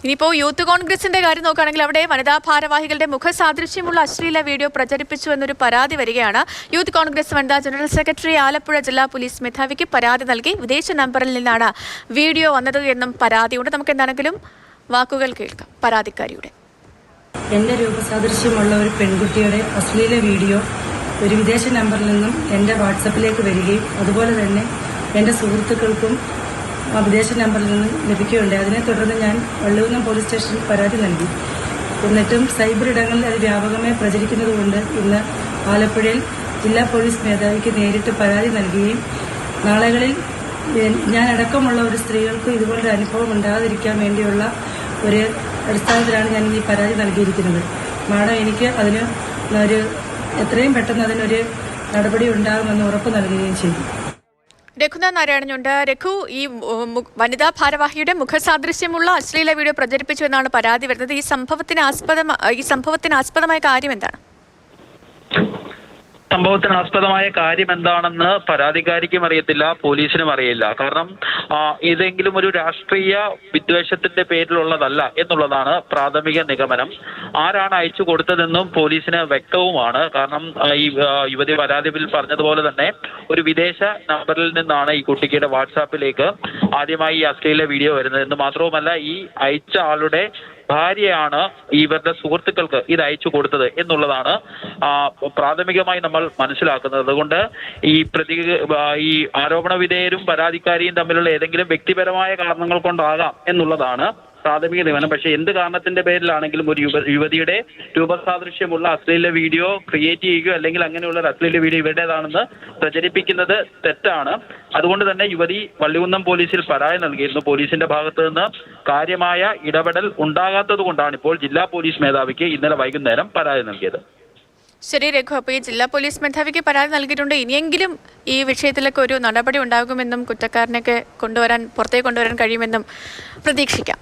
ഇനിയിപ്പോൾ യൂത്ത് കോൺഗ്രസിന്റെ കാര്യം നോക്കുകയാണെങ്കിൽ അവിടെ വനിതാ ഭാരവാഹികളുടെ മുഖസാദൃശ്യമുള്ള അശ്ലീല വീഡിയോ പ്രചരിപ്പിച്ചു എന്നൊരു പരാതി വരികയാണ്. യൂത്ത് കോൺഗ്രസ് വനിതാ ജനറൽ സെക്രട്ടറി ആലപ്പുഴ ജില്ലാ പോലീസ് മേധാവിക്ക് പരാതി നൽകി. വിദേശ നമ്പറിൽ നിന്നാണ് വീഡിയോ വന്നത് എന്നും പരാതിയുണ്ട്. നമുക്ക് എന്താണെങ്കിലും വാക്കുകൾ കേൾക്കാം പരാതിക്കാരിയുടെ. എന്റെ രൂപസാദൃശ്യമുള്ള ഒരു പെൺകുട്ടിയുടെ അശ്ലീല വീഡിയോ ഒരു വിദേശ നമ്പറിൽ നിന്നും എന്റെ വാട്സപ്പിലേക്ക് വരികയും അതുപോലെ തന്നെ എന്റെ സുഹൃത്തുക്കൾക്കും വിദേശ നമ്പറിൽ നിന്നും ലഭിക്കുകയുണ്ടായി. അതിനെ തുടർന്ന് ഞാൻ വള്ളികുന്നം പോലീസ് സ്റ്റേഷനിൽ പരാതി നൽകി. എന്നിട്ടും സൈബർ ഇടങ്ങളിൽ അത് വ്യാപകമായി പ്രചരിക്കുന്നതുകൊണ്ട് ഇന്ന് ആലപ്പുഴയിൽ ജില്ലാ പോലീസ് മേധാവിക്ക് നേരിട്ട് പരാതി നൽകുകയും നാളുകളിൽ ഞാൻ അടക്കമുള്ള ഒരു സ്ത്രീകൾക്ക് ഇതുപോലൊരു അനുഭവം ഉണ്ടാകാതിരിക്കാൻ വേണ്ടിയുള്ള ഒരു അടിസ്ഥാനത്തിലാണ് ഞാൻ ഈ പരാതി നൽകിയിരിക്കുന്നത്. മാഡം എനിക്ക് അതിന് എത്രയും പെട്ടെന്ന് അതിനൊരു നടപടി ഉണ്ടാകുമെന്ന് ഉറപ്പ് നൽകുകയും ചെയ്തു. രഘുനാഥ് നാരായണനുണ്ട്. രഘു, ഈ വനിതാ ഭാരവാഹിയുടെ മുഖസാദൃശ്യമുള്ള അശ്ലീല വീഡിയോ പ്രചരിപ്പിച്ചു എന്നാണ് പരാതി വരുന്നത്. ഈ സംഭവത്തിന് ആസ്പദമായ കാര്യം എന്താണ്? സംഭവത്തിന് ആസ്പദമായ കാര്യം എന്താണെന്ന് പരാതിക്കാരിക്കും അറിയത്തില്ല, പോലീസിനും അറിയില്ല. കാരണം ഏതെങ്കിലും ഒരു രാഷ്ട്രീയ വിദ്വേഷത്തിന്റെ പേരിലുള്ളതല്ല എന്നുള്ളതാണ് പ്രാഥമിക നിഗമനം. ആരാണ് അയച്ചു കൊടുത്തതെന്നും പോലീസിന് വ്യക്തവുമാണ്. കാരണം ഈ യുവതി പരാതിയിൽ പറഞ്ഞതുപോലെ തന്നെ ഒരു വിദേശ നമ്പറിൽ നിന്നാണ് ഈ കുട്ടിയുടെ വാട്സാപ്പിലേക്ക് ആദ്യമായി ഈ അശ്ലീല വീഡിയോ വരുന്നത് എന്ന് മാത്രവുമല്ല ഈ അയച്ച ആളുടെ ഭാര്യയാണ് ഇവരുടെ സുഹൃത്തുക്കൾക്ക് ഇത് അയച്ചു കൊടുത്തത് എന്നുള്ളതാണ് പ്രാഥമികമായി നമ്മൾ മനസ്സിലാക്കുന്നത്. അതുകൊണ്ട് ഈ ആരോപണ വിധേയരും പരാതിക്കാരിയും തമ്മിലുള്ള ഏതെങ്കിലും വ്യക്തിപരമായ കാരണങ്ങൾ കൊണ്ടാകാം എന്നുള്ളതാണ് പ്രാഥമിക നിഗമനം. പക്ഷേ എന്ത് കാരണത്തിന്റെ പേരിലാണെങ്കിലും ഒരു യുവതിയുടെ രൂപസാദൃശ്യമുള്ള അശ്ലീല വീഡിയോ ക്രിയേറ്റ് ചെയ്യുകയോ അല്ലെങ്കിൽ അങ്ങനെയുള്ള ഒരു അശ്ലീല വീഡിയോ ഇവരുടേതാണെന്ന് പ്രചരിപ്പിക്കുന്നത് തെറ്റാണ്. അതുകൊണ്ട് തന്നെ യുവതി വള്ളികുന്നം പോലീസിൽ പരാതി നൽകിയിരുന്നു. പോലീസിന്റെ ഭാഗത്തു നിന്ന് കാര്യമായ ഇടപെടൽ ഉണ്ടാകാത്തത് കൊണ്ടാണ് ഇപ്പോൾ ജില്ലാ പോലീസ് മേധാവിക്ക് ഇന്നലെ വൈകുന്നേരം പരാതി നൽകിയത്. ശരി രഘു, അപ്പോൾ ഈ ജില്ലാ പോലീസ് മേധാവിക്ക് പരാതി നൽകിയിട്ടുണ്ട്. ഇനിയെങ്കിലും ഈ വിഷയത്തിലൊക്കെ ഒരു നടപടി ഉണ്ടാകുമെന്നും കുറ്റക്കാരനൊക്കെ പുറത്തേക്ക് കൊണ്ടുവരാൻ കഴിയുമെന്നും പ്രതീക്ഷിക്കാം.